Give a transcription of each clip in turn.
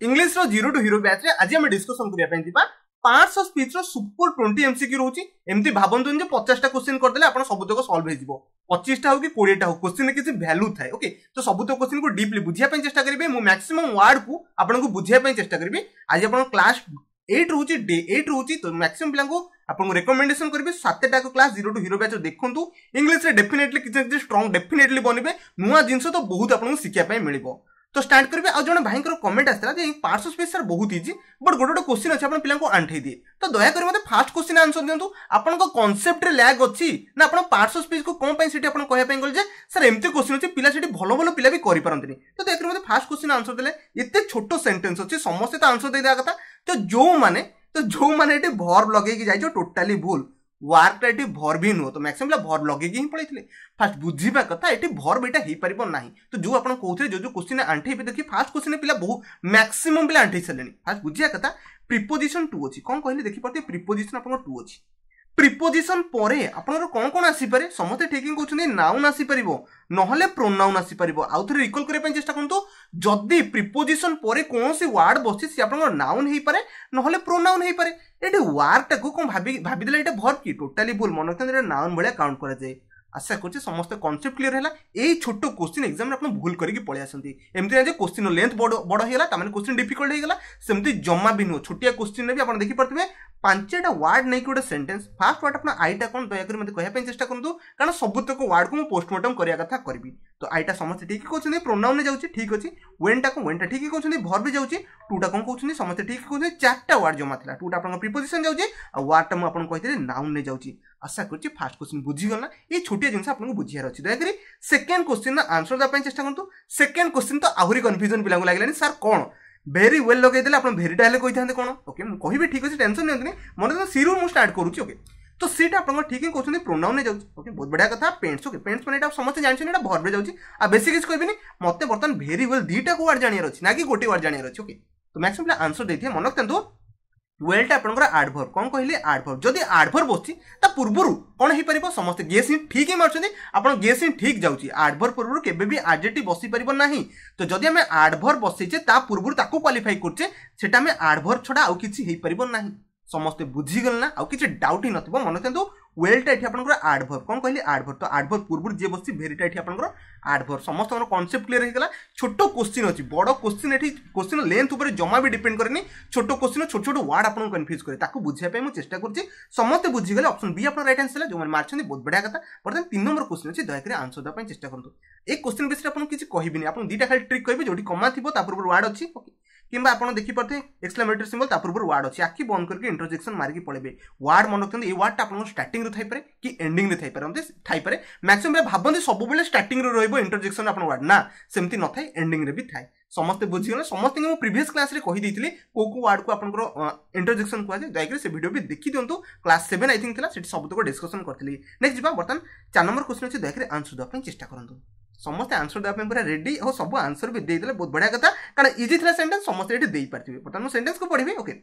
English रो zero to hero batch रे आज हम डिस्कशन करिया पई दिबा 500 स्पीच रो सुपर 20 एमसीक्यू रहउची एमती भाबंतु जे 50 टा क्वेश्चन कर देले आपण सबुतक सॉल्व हे जिवो 25 टा हो कि 20 टा हो क्वेश्चन किछि वैल्यू थाए ओके तो सबुतक क्वेश्चन को डीपली बुझिया पई चेष्टा करिवे मु मैक्सिमम वर्ड को आपण को बुझिया पई चेष्टा करिवे आज आपण क्लास 8 रहउची डे 8 रहउची तो मैक्सिमम पिला को आपण रिकमेंडेशन करबे 7 टा को class zero to hero batch देखंतु इंग्लिश रे डेफिनेटली किछि स्ट्रांग डेफिनेटली बनिबे नुवा जिंस तो बहुत आपण को सिखिया पई मिलिबो तो स्टार्ट करिवे आ जने भाई कमेंट आसला जे 500 स्पेस सर बहुत इजी बट गोटे क्वेश्चन अछि आपण पिला को आंठे दिए तो दया कर मते फास्ट क्वेश्चन आंसर दियंतु आपण को कांसेप्ट रे लैग अछि ना आपण 500 स्पेस को कोन पई सिटी आपण कहया पई गल जे सर एम्ति क्वेश्चन अछि पिला सिटी भलो भलो पिला भी करि परंतनी तो दया कर मते फास्ट क्वेश्चन आंसर देले एते छोटो सेंटेंस अछि समस्त तो आंसर दे दिया कथा तो जो माने एटे वर्ब लगे कि जाई जो टोटली भूल वर्क टा एटी वर्ब ही नो तो मैक्सिमम वर्ब लगे कि ही पळैथिले फास्ट बुझिबा कथा एटी वर्ब एटा हे परिबो नाही तो जो आपण कहउथे जो क्वेश्चन आंठे भी देखि फास्ट क्वेश्चन पिला बहु मैक्सिमम पिला आंठे सलेनी फास्ट बुझिया कथा प्रीपोजिशन 2 अछि कोन कहले देखि परते प्रीपोजिशन आपण 2 अछि प्रीपोजिशन परे आपण कोन कोन आसी पारे समते ठेकिंग कहउछनी नाउन आसी परिबो नहले प्रोनाउन आसी परिबो आउ थरे रिकॉल करे पय चेष्टा करंतु जदी प्रीपोजिशन परे कोनसी वर्ड बसि से आपण नाउन हेई पारे नहले प्रोनाउन हेई पारे एटी वर्ड टाको कोन भाबी देले एटा वर्ब की टोटली भूल मन रखते नाउन भलिया काउंट करा जाय आशा करछि समस्त कांसेप्ट क्लियर हैला एई छोटो क्वेश्चन एग्जाम रे आपण भूल करके पळे आसंती एमति जे क्वेश्चन लेंथ बड़ हेला तामे क्वेश्चन डिफिकल्ट हे गेला सेमति जम्मा भी नो छोटिया क्वेश्चन रे भी आपण देखि परतबे पांचटा वर्ड नै कि सेंटेंस फास्ट वर्ड अपन आईटा कोन दया करी मते कहया पे चेष्टा करंतु कारण सबुतक वर्ड को पोस्टमार्टम करिया कथा करबी तो आईटा समस्त ठीक कहउछनी प्रोनाउन ने जाउची ठीक अछि वेनटा ठीक कहउछनी वर्ब भी जाउची टूटा कोन कहउछनी समस्त ठीक कहउछनी चारटा वर्ड जमा थिला टूटा अपन प्रीपोजिशन जाउची आ वर्ड टा म अपन कहितले नाउन ने जाउची आशा करछि फास्ट क्वेश्चन बुझी गल ना ए छोटिया जिंस आपन को बुझियार अछि दया करी सेकंड क्वेश्चन ना आंसर दा पे चेष्टा करंतु सेकंड क्वेश्चन तो आहुरी कंफ्यूजन पिला को लागलानी सर कोन वेरी वेल लगे देले आपन वेरी डाले कहि थांते कोन ओके म कहिबे ठीक अछि टेंशन नेंतनी मन तो सीरो मु स्टार्ट करूछि ओके तो सीटा आपन ठीक ही कहउछनी प्रोनाउन ने जाउछि ओके बहुत बढ़िया कथा पेंट्स ओके पेंट्स माने एटा समस्त जानछन एटा वर्ब रे जाउछि आ बेसिक किछ कहबिनी मते बर्तन वेरी वेल दीटा को वर्ड जानियर अछि ना कि गोटे वर्ड जानियर अछि ओके तो मैक्सिमम आंसर देथिए मन रखतंतु वेलटा आपनकर एडवर्ब कोन कहले एडवर्ब जदी एडवर्ब बसछि ता पूर्वरु कोन हे परिबो समस्त गेस इन ठीक ही मारछनी आपन गेस इन ठीक जाउछि एडवर्ब पूर्वरु केबे भी एडजेक्टिव बसि परिबो नाही तो जदी हमें एडवर्ब बसैछे ता पूर्वरु ताको क्वालिफाई करछे सेटा हमें एडवर्ब छडा आउ किछि हे परिबो नाही समस्त बुझी गल ना आउ किछि डाउट ही नथिबो मन रखतंतु वेलटा एठी आपनकर एडवर्ब कोन कहले एडवर्ब तो एडवर्ब पूर्वरु जे बसछि वेरीटा एठी आपनकर एडवर्ब समस्त हमर कांसेप्ट क्लियर हे गेला छोटो क्वेश्चन अछि बडो क्वेश्चन एठी क्वेश्चन लेंथ ऊपर जमा भी डिपेंड करनी छोटो क्वेश्चन छोटो छोटो वर्ड आपन कंफ्यूज करे ताको बुझिया पे मु चेष्टा करछि समस्त बुझी गेले ऑप्शन बी आपन राइट आंसर जो मन मारछनी बहुत बढ़िया कथा परतन 3 नंबर क्वेश्चन अछि दया करे आंसर दा पे चेष्टा करंतु एक क्वेश्चन बेस आपन किछि कहिबिनी आपन दीटा खाली ट्रिक कहबे जोठी कमा थिबो ता पूर्व वर्ड अछि ओके किंबा आपन देखि परथे एक्सक्लेमेटरी सिंबल ता पूर्व वर्ड अछि आखि बंद करके इंटरजेक्शन मार के पळेबे वर्ड मन रखते ए वर्ड ता आपन स्टार्टिंग रे थाइ पारे कि एंडिंग रे थाइ पारे थाइ पारे मैक्सिमम भाबंती सब बेले स्टार्टिंग रे रहइबो इंटरजेक्शन आपन वर्ड ना सेमति न थाइ एंडिंग रे भी थाइ समस्त बुझी गले समस्त मु प्रीवियस क्लास रे कहि देथिली को वर्ड को आपन इंटरजेक्शन को दया करे से वीडियो भी देखि दियंतु क्लास 7 आई थिंक थिला सेठी सब तो डिस्कशन करथिली नेक्स्ट जिबा बर्तन 4 नंबर क्वेश्चन अछि दया करे आंसर द पे चेष्टा करंतु समस्त आंसर देबा पूरा रेडी और सब आंसर भी दे देले बहुत बढ़िया कथा कारण इजी थिला सेंटेंस समस्त एठी देई पारथिबे बर्तन सेंटेंस को पढिबे ओके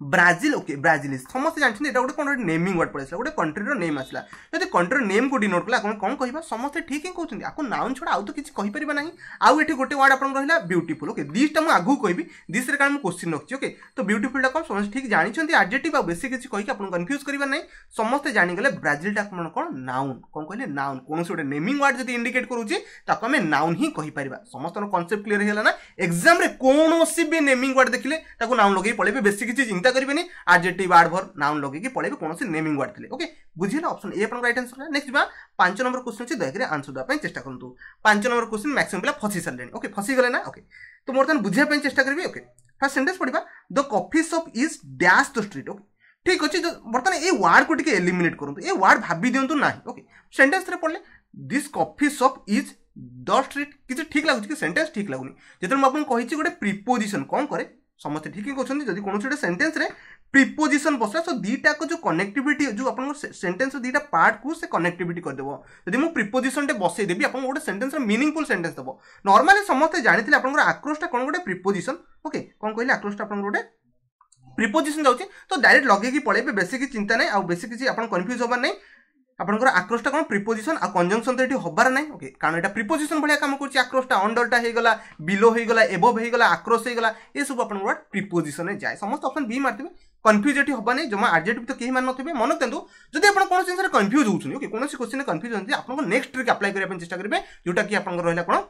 ब्राजिल ओके ब्राजिल समस्त जानछन एटा गोटे कोन नेमिंग वर्ड पड़ेसला गोटे कंट्री रो नेम आसला जदि कंट्री रो नेम को डिनोट कला कोन कहिबा समस्त ठीक ही कहउछन आको नाउन छोडा आउ तो किछ कहि परिबा नाही आउ एठी गोटे वर्ड आपन रहिला ब्यूटीफुल ओके दिस टा मु आगु कहिबी दिस रे कारण मु क्वेश्चन रखछि ओके तो ब्यूटीफुल टा कोन समस्त ठीक जानिछन्ती एडजेक्टिव आ बेसिक किछ कहि आपन कंफ्यूज करिबा नाही समस्त जानि गेले ब्राजिल टा कोन नाउन कोन कहले नाउन कोन से गोटे नेमिंग वर्ड जदि इंडिकेट करूछि ताको हमें नाउन ही कहि परिबा समस्त नो कांसेप्ट क्लियर हेला ना एग्जाम रे कोनोसी भी नेमिंग वर्ड देखिले ताको नाउन लगेई पळेबे बेसिक किछ चिंता करिबेनी एडजेक्टिव एडवर्ब नाउन लगे कि पळेबे कोनोसी नेमिंग वर्ड थिले ओके बुझिला ऑप्शन ए अपन राइट आंसर नेक्स्ट बा 5 नंबर क्वेश्चन अछि दया करे आंसर द पय चेष्टा करंतु 5 नंबर क्वेश्चन मैक्सिमम पिला फसी सरलेनी ओके फसी गले ना ओके तो मोर तन बुझिया पय चेष्टा करबी ओके फर्स्ट सेंटेंस पढिबा the coffee shop is dash the street okay ठीक अछि बर्तन ए वर्ड को टिके एलिमिनेट करंतु ए वर्ड भाबी दियंतु नाही ओके सेंटेंस रे पढले this coffee shop is the street किछ ठीक लागु कि सेंटेंस ठीक लागुनी जेतन म आपन कहिछि गोटे प्रीपोजिशन कोन करे समस्त ठीक ही कहउछन जदि कोनो छोटे सेंटेंस रे प्रीपोजिशन बसला सो दीटा को जो कनेक्टिविटी जो अपन सेंटेंस दीटा पार्ट को से कनेक्टिविटी कर देबो यदि मु प्रीपोजिशन टे बसै देबी अपन गोटे सेंटेंस रे मीनिंगफुल सेंटेंस देबो नॉर्मली समस्त जानिथिले अपन आक्रोश टा कोन गोटे प्रीपोजिशन ओके कोन कहले आक्रोश टा अपन गोटे प्रीपोजिशन जाउची तो डायरेक्ट लगे कि पळेबे बेसिक चिंता नै आ बेसिक कि अपन कंफ्यूज होबा नै आपनकर आक्रोशटा कोन प्रीपोजिशन आ कंजंक्शन तो एठी होबार नै ओके कारण एटा प्रीपोजिशन भलिया काम करछि आक्रोशटा अंडरटा हे गला बिलो हे गला एबव हे गला आक्रोश हे गला ए सब आपन वर्ड प्रीपोजिशन ने जाय समस्त ऑप्शन बी मारथिबे कंफ्यूज एठी होबा नै जमा एडजेक्टिव तो केही मान नथिबे मन तेंदु जदि आपन कोन सेंस रे कंफ्यूज होउछन ओके कोनोसी क्वेश्चन ने कंफ्यूज होନ୍ତି आपन को नेक्स्ट ट्रिक अप्लाई करिया चेष्टा करिवे जोटा कि आपन रहला कोन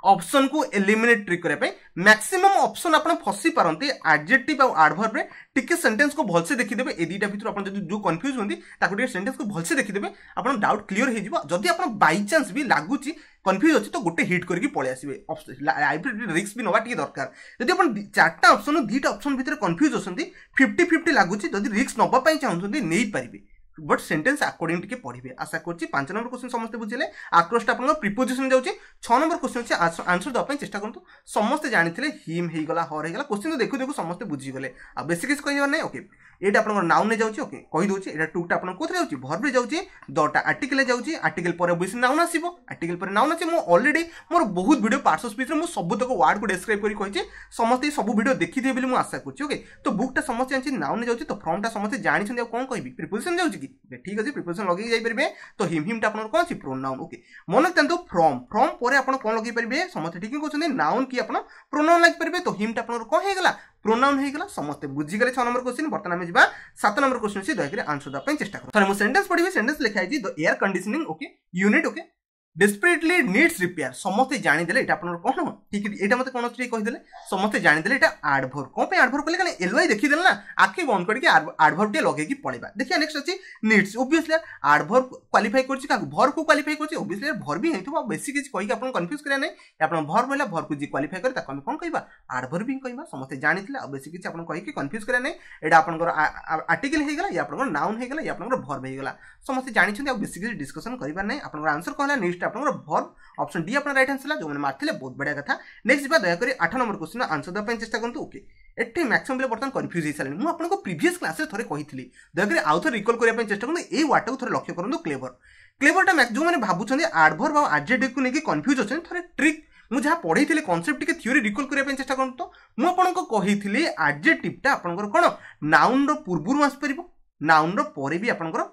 ऑप्शन को एलिमिनेट ट्रिक करे मैक्सिमम ऑप्शन आपन फसी पारंती एडजेक्टिव और एडवर्ब रे टिके सेंटेंस को भलसे देखि देबे ए दीटा भितर आपन जो कंफ्यूज होंदी ताको टिके सेंटेंस को भलसे देखि देबे आपन डाउट क्लियर हे जिवो जदि आपन बाय चांस भी लागुची कंफ्यूज अछि तो गोटे हिट करके पळे आसीबे लाइब्रेरी रिस्क भी नवा टिके दरकार जदि आपन चारटा ऑप्शन दीटा ऑप्शन भितर कंफ्यूज होसंती 50-50 लागुची जदि रिस्क नबा पई चाहउछंती नै पारिबे बट सेंटेंस अकॉर्डिंग टिके पढ़िबे आशा करछि 5 नंबर क्वेश्चन समस्त बुझिले आक्रोश आपन प्रीपोजिशन जाउछि 6 नंबर क्वेश्चन अछि आंसर द पई चेष्टा करंतु समस्त जानिथिले हिम हे गला हर हे गला क्वेश्चन तो देखु देखु समस्त बुझि गले आ बेसिक किस कहिबा नै ओके एटा आपन नाउन ने जाउछि ओके कहि दोछि एटा टू टा आपन कोथरे जाउछि वर्ब रे जाउछि दटा आर्टिकल ले जाउछि आर्टिकल पर बेस नाउन आसीबो आर्टिकल पर नाउन आछि मो ऑलरेडी मोर बहुत वीडियो पार्ट्स ऑफ स्पीच रे मो सब तक वर्ड को डिस्क्राइब करि कहिछि समस्त सब वीडियो देखि दिए बिली मो आशा करछि ओके तो बुक टा समस्त जानि नाउन ने जाउछि तो फ्रॉम टा समस्त जानि छन कोन कहिबी प्रीपोजिशन जाउछि कि ठीक अछि प्रीपोजिशन लगे जाई परबे तो हिम टा आपन कोन अछि प्रोनाउन ओके मन तंतु फ्रॉम परे आपन कोन लगे परबे समस्त ठीक कहछन नाउन की आपन प्रोनाउन लगे परबे तो हिम टा आपन कोन हे गला प्रोनाउन हे गला समस्त बुझी गले 6 नंबर क्वेश्चन बर्तमान में जिबा 7 नंबर क्वेश्चन से दया करे आंसर द पई चेष्टा करो थरे मो सेंटेंस पढिबे सेंटेंस लिखाइ जी the air conditioning okay unit okay desperately needs repair समस्त जानि देले एटा आपन कोन ठीक एटा मते कोन ठीक कहि देले समस्त जानि देले एटा एडवर्ब कोन पे एडवर्ब कले कने एलवाई देखि देले ना आखि बंद करके एडवर्ब टे लगे की पळेबा देखिया नेक्स्ट अछि नीड्स ऑब्वियसली एडवर्ब क्वालिफाई करछि का वर्ब को क्वालिफाई करछि ऑब्वियसली वर्ब भी हेतु बेसिक किछ कहि आपन कंफ्यूज करे नै आपन वर्ब होला वर्ब को जी क्वालिफाई करे ताको हम कोन कहिबा एडवर्ब भी कहिबा समस्त जानि थिले बेसिक किछ आपन कहि के कंफ्यूज करे नै एटा आपन आर्टिकल हे गेला या आपन नाउन हे गेला या आपन वर्ब हे गेला समस्त जानि छथि बेसिक किछ डिस्कशन करिबा नै आपन आंसर कहला नीड्स आपन वर्ब ऑप्शन डी अपना राइट आंसर जो मैंने मारथिले बहुत बढ़िया कथा नेक्स्ट बा दया करी 8 नंबर क्वेश्चन आंसर द पई चेष्टा करंतु ओके एठी मैक्सिमम ले बर्तन कंफ्यूज हे साले मु आपन को प्रीवियस क्लास रे थरे कहिथिली दया करी आउ थरे रिकॉल करिया पई चेष्टा करंतु ए वाट को थरे लक्ष्य करंतु क्लेवर टा मैक्स जो मैंने भाबुछन एडवर्ब और एडजेक्टिव को लेके कंफ्यूज होछन थरे ट्रिक मु जहा पढैथिले कांसेप्ट के थ्योरी रिकॉल करिया पई चेष्टा करंतु मु आपन को कहिथिली एडजेक्टिव टा आपन को कोन नाउन रो पूर्वरु आस परिबो नाउन रो परे भी आपन को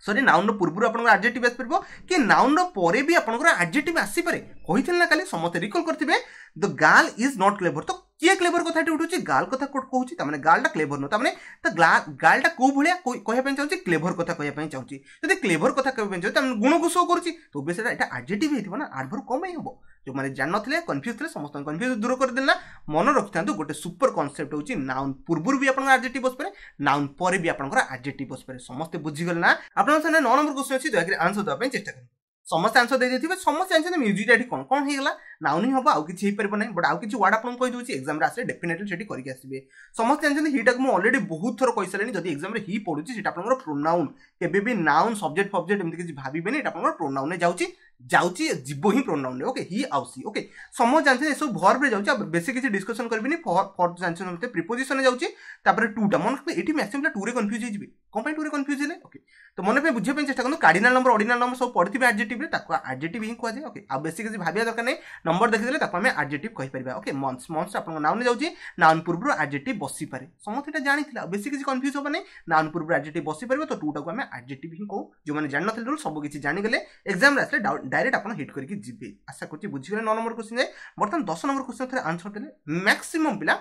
सॉरी नाउन रो पूर्वरु आपन एडजेक्टिव आस परबो कि नाउन रो परे भी आपन एडजेक्टिव आसी पारे कहिथिल ना काली समते रिकॉल करथिबे the girl is not clever तो किए क्लेवर कथा उठुची गाल कथा कहूची तामाने गालटा क्लेवर न तामाने त गालटा को भलिया कहया पय चाहूची क्लेवर कथा कहया पय चाहूची यदि क्लेवर कथा कहया पय चाहूची तामाने गुण को शो करूची तो बेसे एटा एडजेक्टिव हेतिबो ना एडवर्ब कम हबो जो माने जान नथिले कंफ्यूज थे समस्त कंफ्यूज दूर कर देला मन रखिथांतु गोटे सुपर कांसेप्ट होची नाउन पूर्वरु भी आपन एडजेक्टिव बस पारे नाउन परे भी आपन एडजेक्टिव बस पारे समस्त बुझी गल ना आपन सने 9 नंबर क्वेश्चन अछि दया आंसर द पय चेष्टा कर समस्त आंसर दे देथिबे समस्त आंसर म्यूजिक एठी कोन कोन हे गला नाउन ही हबो आउ किछि हे परबो नै बट आउ किछि वर्ड आपन कहि दोछि एग्जाम रे आसे डेफिनेटली सेठी करि के आसीबे समस्त आंसर ही टाक मु ऑलरेडी बहुत थोर कहि सलेनी जदि एग्जाम रे ही पडुछि सेटा आपन प्रोनाउन केबे भी नाउन सब्जेक्ट ऑब्जेक्ट एमति किछि भाबिबे नै एटा आपन प्रोनाउन ने जाउछि जीवो ही प्रोनाउन ओके ही आउसी ओके समझ जानछे एसो वर्ब रे जाउछि बेसी किछि डिस्कशन करबिनी फॉर जानछे हमते प्रीपोजिशन जाउछि तापर टू टा मन एठी मैक्सिमम टू रे कंफ्यूज हे जिबे कोन पे टू रे कंफ्यूज हेले ओके तो मन पे बुझे पे चेष्टा करनु कार्डिनल नंबर ऑर्डिनल नंबर सब पढिथिबे एडजेक्टिव रे ताको एडजेक्टिव ही कहै ओके आ बेसी किछि भाबिया दरकार नै नंबर देखि देले ताको हम एडजेक्टिव कहि परबा ओके मंथ्स आपन नाउन ने जाउछि नाउन पूर्व एडजेक्टिव बसी पारे समस्त एटा जानिथिला बेसी किछि कंफ्यूज होबा नै नाउन पूर्व एडजेक्टिव बसी परबे तो टू टा को हम एडजेक्टिव ही कहू जो माने जान नथिले रूल सब किछि जानि गेले एग्जाम रे आसले डायरेक्ट आपन हिट करके जिबे आशा करछि बुझि गेले 9 नंबर क्वेश्चन जाय बर्तन 10 नंबर क्वेश्चन थरे आंसर देले मैक्सिमम पिला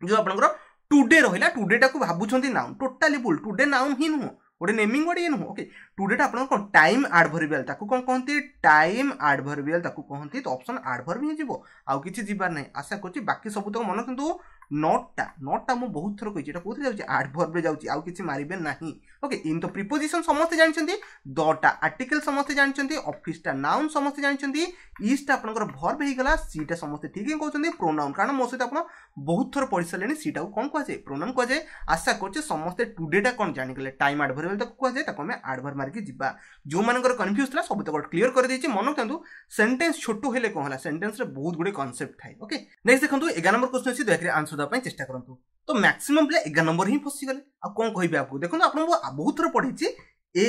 जो आपनकर टुडे रहिला टुडे टा को भाबुछंती नाउन टोटली बुल टुडे नाउन ही नु ओडे नेमिंग वर्ड ये नु ओके टुडे टा आपन कोन टाइम एडवर्बियल ताको कोन कहंती टाइम एडवर्बियल ताको कहंती तो ऑप्शन एडवर्ब ही जिवो आउ किछि जिबार नै आशा करछि बाकी सब तो मन किंतु नॉट मु बहुत थर कहि एटा कोथि जाउछि एडवर्ब रे जाउछि आउ किछि मारिबे नाही ओके इन तो प्रीपोजिशन समस्त जानछंती दटा आर्टिकल समस्त जानछंती ऑफिस टा नाउन समस्त जानछंती इज टा आपनकर वर्ब हे गला सी टा समस्त ठीक ही कहउछंती प्रोनाउन कारण मो सहित आपन बहुत थर पढि सलेनी सी टा को कोन कहै प्रोनाउन कहै आशा करछि समस्त टुडे टा कोन जानि गेले टाइम एडवर्बियल तक कहै ताको हम एडवर्ब मार के जिबा जो मानकर कंफ्यूज थला सब तक क्लियर कर देछि मन रखंतु सेंटेंस छोटो हेले कोन हला सेंटेंस रे बहुत गुडे कांसेप्ट थाई ओके नेक्स्ट देखंतु 11 नंबर क्वेश्चन अछि देखरे आंसर द पय चेष्टा करंतु तो मैक्सिमम प्ले 11 नंबर ही फसी गले आ कोन कहिबे आपको देखंतु आपन बहुत थर पढिछि ए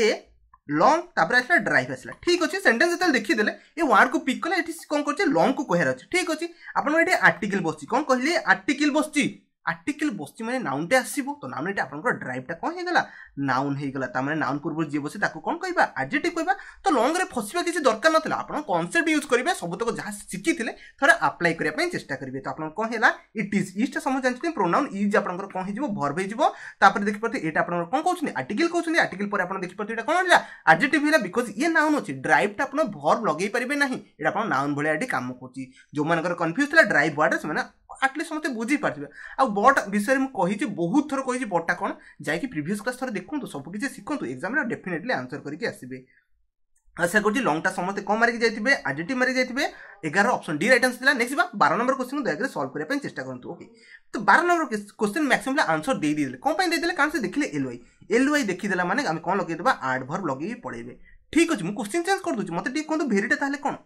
लॉन्ग तापर आसला ड्राइव आसला ठीक अछि सेंटेंस जतल देखि देले ए वर्ड को पिक कले एठी कोन करछि लॉन्ग को कहर अछि ठीक अछि आपन एठी आर्टिकल बसछि कोन कहले आर्टिकल बसछि आर्टिकल बसची माने नाउनटे आसीबो तो नाउन एटा आपनकर ड्राइवटा कोन हे गला नाउन हे गला ता माने नाउन पूर्व जे बसे ताको कोन कहबा एडजेक्टिव कहबा तो लॉन्ग रे फसिबा किछि दरकार नथिला आपन कांसेप्ट यूज करिवे सब तक जहा सिखिथिले थोड़ा अप्लाई करिया पई चेष्टा करिवे तो आपन कोन हेला इट इज इस्ट समझ जानछि प्रोनाउन इज आपनकर कोन हे जिवो वर्ब हे जिवो तापर देखि परते एटा आपन कोन कहउछनी आर्टिकल पर आपन देखि परते एटा कोन होला एडजेक्टिव हेला बिकॉज़ ये नाउन अछि ड्राइवटा आपन वर्ब लगेई परिबे नाही एटा आपन नाउन भले एडी काम करछि जो मानकर कंफ्यूज थला ड्राइव वर्ड से माने एटलीस्ट समते बुझी पारथिबे आ बट विषय में कहि बहुत थर कहि बटटा कोन जाय कि प्रीवियस क्लास थर देखंतु सब किछि सिखंतु एग्जाम रे डेफिनेटली आंसर करके आसीबे आशा करछि लॉन्गटा समते कम मारि जाइथिबे एडजेक्टिव मारि जाइथिबे 11 ऑप्शन डी राइट आंसर दिला नेक्स्ट बा 12 नंबर क्वेश्चन दया करे सॉल्व करिया पय चेष्टा करंतु ओके तो 12 नंबर क्वेश्चन मैक्सिमम आंसर दे दिले कोन पय दे दिले कारण से देखिले एलवाई देखि देला माने हम कोन लगै देबा एडवर्ब लगै पड़ेबे ठीक अछि मु क्वेश्चन चेंज कर दोछि मते टी कोन भेरिटा ताले कोन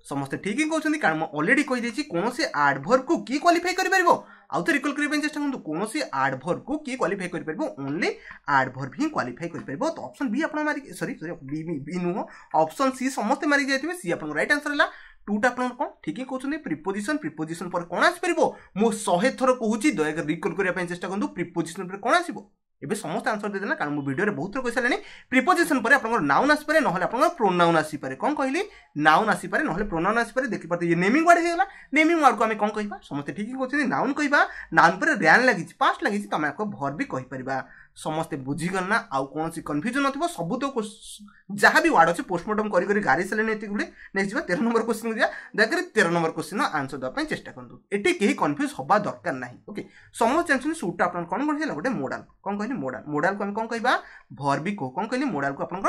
समस्त ठीक ही कहते कारण ऑलरेडी कही देछि कौन से एडवर्ब को की क्वालिफाई करि परबो आउ तो रिकॉल करिया चेष्टा करंतु कौन से एडवर्ब को की क्वालिफाई करि परबो ओनली एडवर्ब ही क्वालिफाई करि परबो तो ऑप्शन बी आपन मारि सॉरी बी नु ऑप्शन सी समस्त मारि जायतिबे सी आपन राइट आंसर हला टूटा आपन कोन ठीक ही कहउछन प्रीपोजिशन पर कोन आसी परबो मु 100 थर कहूची दया रिकॉल करिया चेष्टा करंतु प्रीपोजिशन पर कोन आसीबो एबे समस्त आंसर दे देना कारण मु वीडियो रे बहुत थर कहि सालेनी प्रीपोजिशन पर आपन नाउन आसी पारे नहले आपन प्रोनाउन आसी पारे कोन कहली नाउन आसी पारे नहले प्रोनाउन आसी पारे देखि परते ये नेमिंग वर्ड हेला नेमिंग वर्ड को हम कोन कहिबा समस्त ठीक ही कहउछन नाउन कहिबा नाउन पर रैन लागिछ पास्ट लागिछ तमे को वर्ब भी कहि परिबा समस्त बुझी गल ना आउ कोन सी कंफ्यूजन नथिबो सब तो जहां भी वर्ड अछि पोस्टमार्टम करि करि गारी सालेनी एति गुडे नेक्स्ट बा 13 नंबर क्वेश्चन दिया देखरे 13 नंबर क्वेश्चन आंसर द पय चेष्टा करंतु एटी केही कंफ्यूज होबा दरकार नाही ओके समस्त टेंशन सूट आपन कोन कोन हेला गोटे मॉडल कोन कहली मॉडल को हम कोन कहबा वर्ब को कोन कहली मॉडल को आपन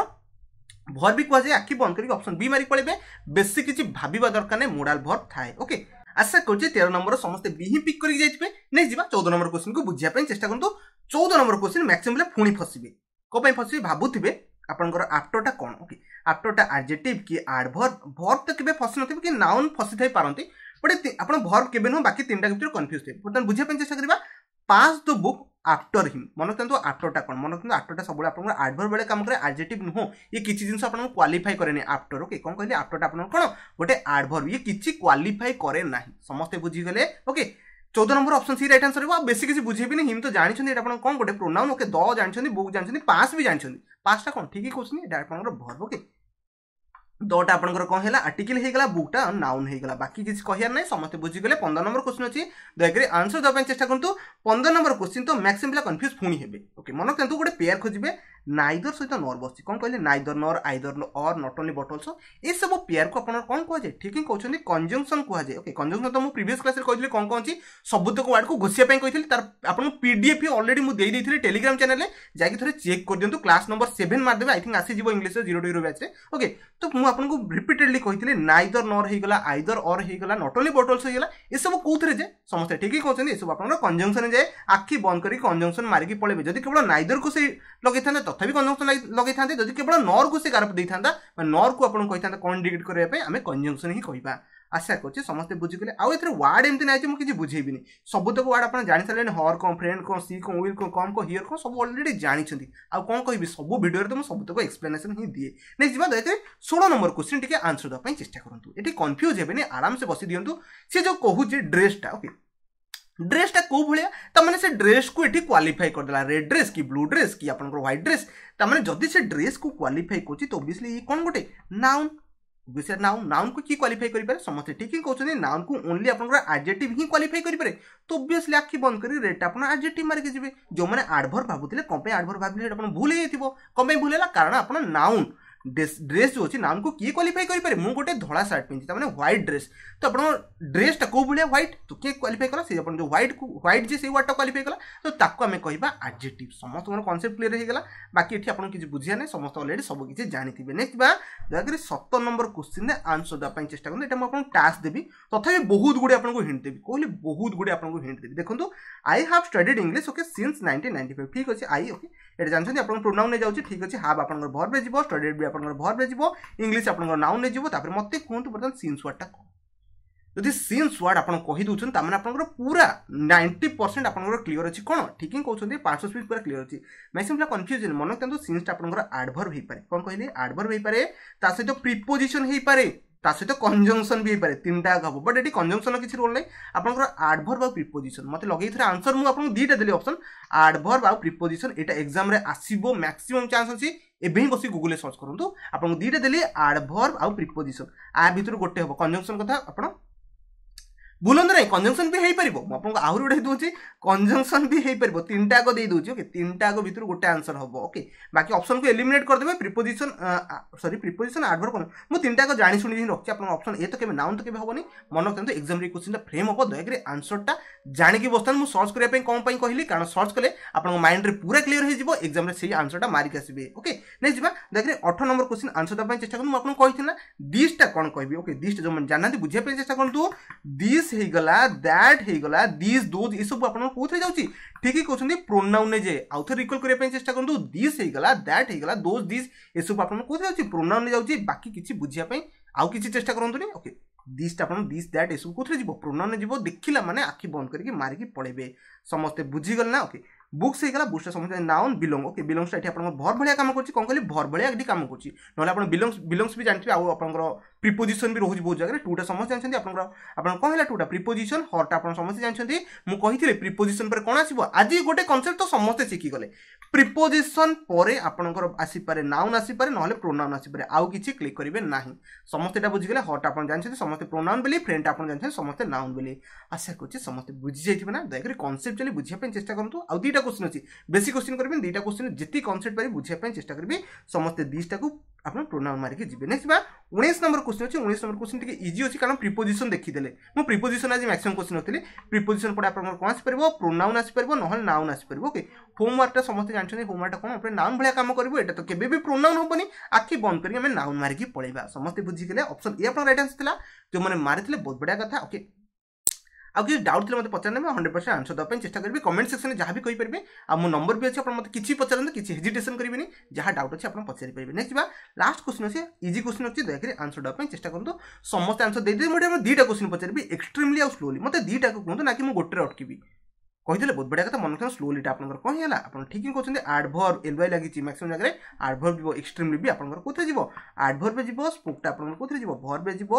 वर्ब को जे आखि बंद करी ऑप्शन बी मारी पड़ेबे बेसी किछि भाबिबा दरकार नै मॉडल वर्ब थाए ओके आशा करछि 13 नंबर समस्त बी ही पिक करि जाइछबे नै जिबा 14 नंबर क्वेश्चन को बुझिया पय चेष्टा करंतु 14 नंबर क्वेश्चन मैक्सिमम ले फुणी फसिबे को पय फसिबे भाबुथिबे आपनकर आफ्टरटा कोन ओके आफ्टरटा एडजेक्टिव की एडवर्ब वर्ब तो केबे फसि नथिबे कि नाउन फसि थाई पारंती बट आपन वर्ब केबे न बाकी तीनटा के भीतर कंफ्यूज थे बर्तन बुझिया पय चेष्टा करबा पास द बुक आफ्टर हिम मन रखते आफ्टरटा कोन मन रखते आफ्टरटा सब आपन एडवर्ब बेले काम करे एडजेक्टिव नुहो ये किछि जिंस आपन क्वालिफाई करे नै आफ्टर ओके कोन कहली आफ्टरटा आपन कोन गोटे एडवर्ब ये किछि क्वालिफाई करे नाही समस्त बुझी गले okay 14 number option C right answer होबा बेसी किछि बुझेबी नै हिम तो जानि छथि एटा आपन कोन गोटे प्रोनाउन ओके द जानि छथि बुक जानि छथि पास भी जानि छथि पासटा कोन ठीक ही क्वेश्चन एटा आपन वर्ब ओके दटा आपनकर कोन हेला आर्टिकल हे गला बुकटा नाउन हे गला बाकी किछि कहियार नै समस्त बुझी गले 15 नंबर क्वेश्चन अछि दयकरी आंसर द पय चेष्टा करंतु 15 नंबर क्वेश्चन तो मैक्सिमम कंफ्यूज फुणी हेबे ओके मन केंतु गोटे पेयर खोजिबे नाइदर सहित नॉर बसछि कोन कहले नाइदर नॉर आइदर और not only but also a सब पेयर को अपन कोन कहै छै ठीक ही कहउछनी कंजंक्शन कहै छै ओके कंजंक्शन तो मु प्रीवियस क्लास रे कहइले कोन कोन अछि सबुतक वर्ड को घोसिया पय कहितली तार अपन पीडीएफ ऑलरेडी मु देई देथिले टेलीग्राम चैनल रे जाकी थोड़े चेक कर दियंतु क्लास नंबर 7 मार देबे आई थिंक आसी जीवो इंग्लिश रे 0 to 0 बैच रे ओके तो मु अपन को रिपीटेडली कहितले नाइदर नॉर हे गला आइदर और हे गला नॉट ओनली बट आल्सो हे गला ए सब कोथरे जे समस्त ठीक ही कहउछनी ए सब अपन कंजंक्शन जाय आखि बंद करी कंजंक्शन मारि की पळेबे जदी केवल नाइदर को से लगै थाने तथापि कंजंक्शन लगै थांते जदी केवल नॉर को से कारप दै थांदा नॉर को अपन कहि थांदा कोन डिजिट करबे पे हमें कंजंक्शन ही कहिबा आशा करछि समस्त बुझि गेले आ एथरे वर्ड एमति नै जे मु किछि बुझेबिनी सब तक वर्ड अपन जानि सालेन हर को फ्रेंड को सी को विल को कम को हियर को सब ऑलरेडी जानि छथि आ कोन कहिबी सब वीडियो रे तो मु सब तक एक्सप्लेनेशन ही दिए नै जिबा दैते 16 नंबर क्वेश्चन टिके आंसर द पय चेष्टा करंतु एठी कंफ्यूज हेबेनी आराम से बसि दियंतु से जो कहू जे ड्रेसटा ओके ड्रेसटा को भलिया त माने से ड्रेस को एठी क्वालिफाई कर देला रेड ड्रेस की ब्लू ड्रेस की आपन व्हाइट ड्रेस त माने जदी से ड्रेस को क्वालिफाई कोची तो ऑब्वियसली ये कोन गोटे नाउन विषय नाउन को की क्वालिफाई करि पारे समस्त ठीक ही कहउछनी नाउन को ओनली आपन एडजेक्टिव ही क्वालिफाई करि पारे तो ऑब्वियसली आखि बंद करी रेट आपन एडजेक्टिव मार के जिवे जो माने एडवर्ब भाबुतिले कंपे एडवर्ब भाबिले आपन भूल हे थिबो कंपे भूलेला कारण आपन नाउन ड्रेस जो अच्छी नाउन को किए क्वालिफाई करि पारे मु गोटे धला शर्ट पिंची त माने व्हाइट ड्रेस तो अपन ड्रेस टा को बुलिया व्हाइट तो के क्वालिफाई कला से अपन जो व्हाइट जे से वर्ड टा क्वालिफाई कला तो ताको हमें कहबा एडजेक्टिव समस्त मन कांसेप्ट क्लियर हे गेला बाकी एठी अपन किछि बुझिया नै समस्त ऑलरेडी सब किछि जानिथिबे नेक्स्ट बा जगरे 17 नंबर क्वेश्चन ने आंसर द पय चेष्टा करन एटा म अपन टास्क देबी तथापि बहुत गुडे अपन को हिंट देबी कहली बहुत गुडे अपन को हिंट देबी देखंतु I have studied English okay since 1995 ठीक अछि आई ओके एटा जानछन अपन प्रोनाउन ने जाउछि ठीक अछि हैव अपन वर्ब रे जिवो स्टडीड भी अपन वर्ब रे जिवो इंग्लिश अपन नाउन ने जिवो तापर मते कोंतु बर्तन सिंस वर्ड टा यदि सिंस वर्ड आपन कहि दोछन त माने आपन पूरा 90% आपन क्लियर अछि कोन ठीक ही कहउछन 500 स्पीड पूरा क्लियर अछि मैक्सिमम कंफ्यूजन मन तंतु सिंस टा आपन एडवर्ब हे पारे कोन कहले एडवर्ब हे पारे ता सहित प्रीपोजिशन हे पारे ता सहित कंजंक्शन भी पारे तीनटा हम बट ये कंजंक्शन किसी रोल नहीं आपंकर एडवर्ब आ प्रिपोजिशन मत लगे आंसर मुझे आपको दुईटा देली ऑप्शन एडवर्ब आ प्रिपोजिशन एटा एग्जाम रे आसीबो मैक्सिमम चांस अछि एबे ही बसी गूगल सर्च करंतु आपको दुईटा देली एडवर्ब आ प्रिपोजिशन आ भितर गोटे हम कंजंक्शन कथा आपण भूलंत नहीं कंजंक्शन भी आपको आहरी गोटे दूसरी कंजंक्शन भी तीनटा आग दे दूसरी ओके तीनटा आग भर गोटे आंसर हम ओके बाकी ऑप्शन को एलिमिनेट करदे प्रिपोजिशन सॉरी प्रिपोजिशन एडवर्ब कौन मुझे तीनटा आग जानी शुणी रखी आप ऑप्शन ए तो केवल नाउन तो केवल हेनी मन रखते एग्जाम क्वेश्चन फ्रेम हम दयाक आंसरटा जानिकी बसता मुझे सर्च करने कौन कहली कारण सर्च कले आप माइंड में पूरा क्लीयर हो एग्जाम से आंसरटा मारिक आसबे ओके नहीं जा देखिए 18 नंबर क्वेश्चन आंसर देवाई चेष्टा करूँ मुझे कही दिसटा कौन कहि ओके दिस जो जाना बुझाई चेष्टा करूँ दिस गला दैट हे गला दिस दोज ये सब आपन कोथरे जाउची ठीक ही कहउछन्ती प्रोनाउन ने जे आउथर रिकॉल करे पे चेष्टा करंतु दिस हे गला दैट हे गला दोज दिस ये सब आपन कोथरे जाउची प्रोनाउन ने जाउची बाकी किछि बुझिया पे आउ किछि चेष्टा करंतु ओके दिस टा आपन दिस दैट ये सब कोथरे जीवो प्रोनाउन ने जीवो देखिला माने आखि बंद करके मारी की पळेबे समस्त बुझी गल ना ओके बुक्स हे गला बुक्स समझ नाउन बिलोंग ओके बिलोंग्स टा एठी आपन भर भलिया काम करछि कोन कहली भर भलिया एठी काम करछि नले आपन बिलोंग्स भी जानथि आ आपन प्रिपोजिशन भी रोज बहुत जगह टूटा समस्त जानछन्ती आपन कोन हला टूटा प्रिपोजिशन हर टा आपन समस्त जानछन्ती मु कहिथिले प्रिपोजिशन पर कोन आसीबो आज गोटे कांसेप्ट तो समस्त सिखि गले प्रिपोजिशन परे आपनकर आसी पारे नाउन आसी पारे नले प्रोनाउन आसी पारे आउ किछि क्लिक करिवे नाही समस्त एटा बुझि गेले हर टा आपन जानछन्ती समस्त प्रोनाउन बेली फ्रेंड आपन जानछन्ती समस्त नाउन बेली आशा करछि समस्त बुझि जाइथिबे ना दयाकरी कांसेप्ट चली बुझिया पे चेष्टा करंतु आ दुईटा क्वेश्चन अछि बेसी क्वेश्चन करबे दुईटा क्वेश्चन जेति कांसेप्ट पारि बुझिया पे चेष्टा करबे समस्त 20 टा को आपन प्रोनाउन मारि के जिबे नेक्स्ट बा 19 नंबर क्वेश्चन अछि 19 नंबर क्वेश्चन टिके इजी अछि कारण प्रिपोजिशन देखि देले मु प्रिपोजिशन आज मैक्सिमम क्वेश्चन होतले प्रिपोजिशन पडा आपन कोन आसी परबो प्रोनाउन आसी परबो नहल नाउन आसी परबो ओके होमवर्क टा समस्त जानछन होमवर्क टा कोन आपन नाउन भलिया काम करबो एटा तो केबे भी प्रोनाउन होबनी आखि बंद करी हम नाउन मारि के पळेबा समस्त बुझि गेले ऑप्शन ए आपन राइट आंसर थिला जो माने मारिथिले बहुत बढ़िया कथा ओके आउ किसी डाउट थे मतलब पचारे 100% आंसर देवाई चेष्टा करी कमेंट सेक्शन में जहाँ भी कहींपारे आ मो नंबर भी अच्छे आप मतलब किसी पचारते किसी हेजिटेशन करेंगे जहाँ डाउट अच्छे आप पचारि पारे नेक्स्ट लास्ट क्वेश्चन अच्छे इजी क्वेश्चन अच्छे दयाक आंसर देवाई चेष्टा करूँ समस्त आंसर देते मुझे दुईटा क्वेश्चन पचारि एक्सट्रीमली आउ स्लोली मतलब दुईटा को कहूँ ना कि मुझे गोटे अटकी कही बहुत बढ़िया कथा मन रखना स्लोली आपंकर कौन है आप ठीक ही कहते एडवर्ब एलवाई लगी मैक्सिमम जगह एडवर्ब जीव एक्सट्रीमली भी आपंकर कोथे जीव एडवर्ब जीव स्पोकटा आपंकर कोथे जीव वर्ब जीव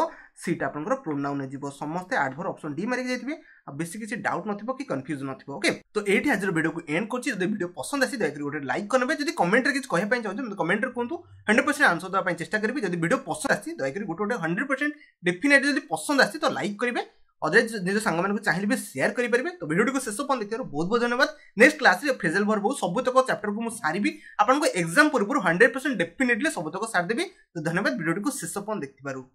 सीटा आपंकर प्रोनाउन जीव समस्त एडवर्ब ऑप्शन डी मारिक जाइथिबे आ बेसी किसी डाउट नथिबो कि कंफ्यूजन नथिबो ओके तो एठी आज वीडियो को एंड करछि जदि वीडियो पसंद आसी दयकरी गोटे लाइक करबे जदि कमेंट रे किछ कहै पय चाहौ त कमेंट रे कहंतु 100% आंसर देबा पय चेष्टा करबी जदि वीडियो पसंद आसी दयकरी गोटे 100% डेफिनेटली जदि पसंद आसी तो लाइक करिवे अदरवाइज निज सांग मानक चाहिए शेयर करेंगे तो वीडियो को शेष पर्यंत देखिए बहुत बहुत धन्यवाद नेक्स्ट क्लास रे फ्रेजल वर्ब सबुतक चैप्टर को मुझे सारी आपको एग्जाम पूर्व 100% डेफिनेटली सबुतक सारी देवी तो धन्यवाद वीडियो को शेष पर्यंत देखिबारु।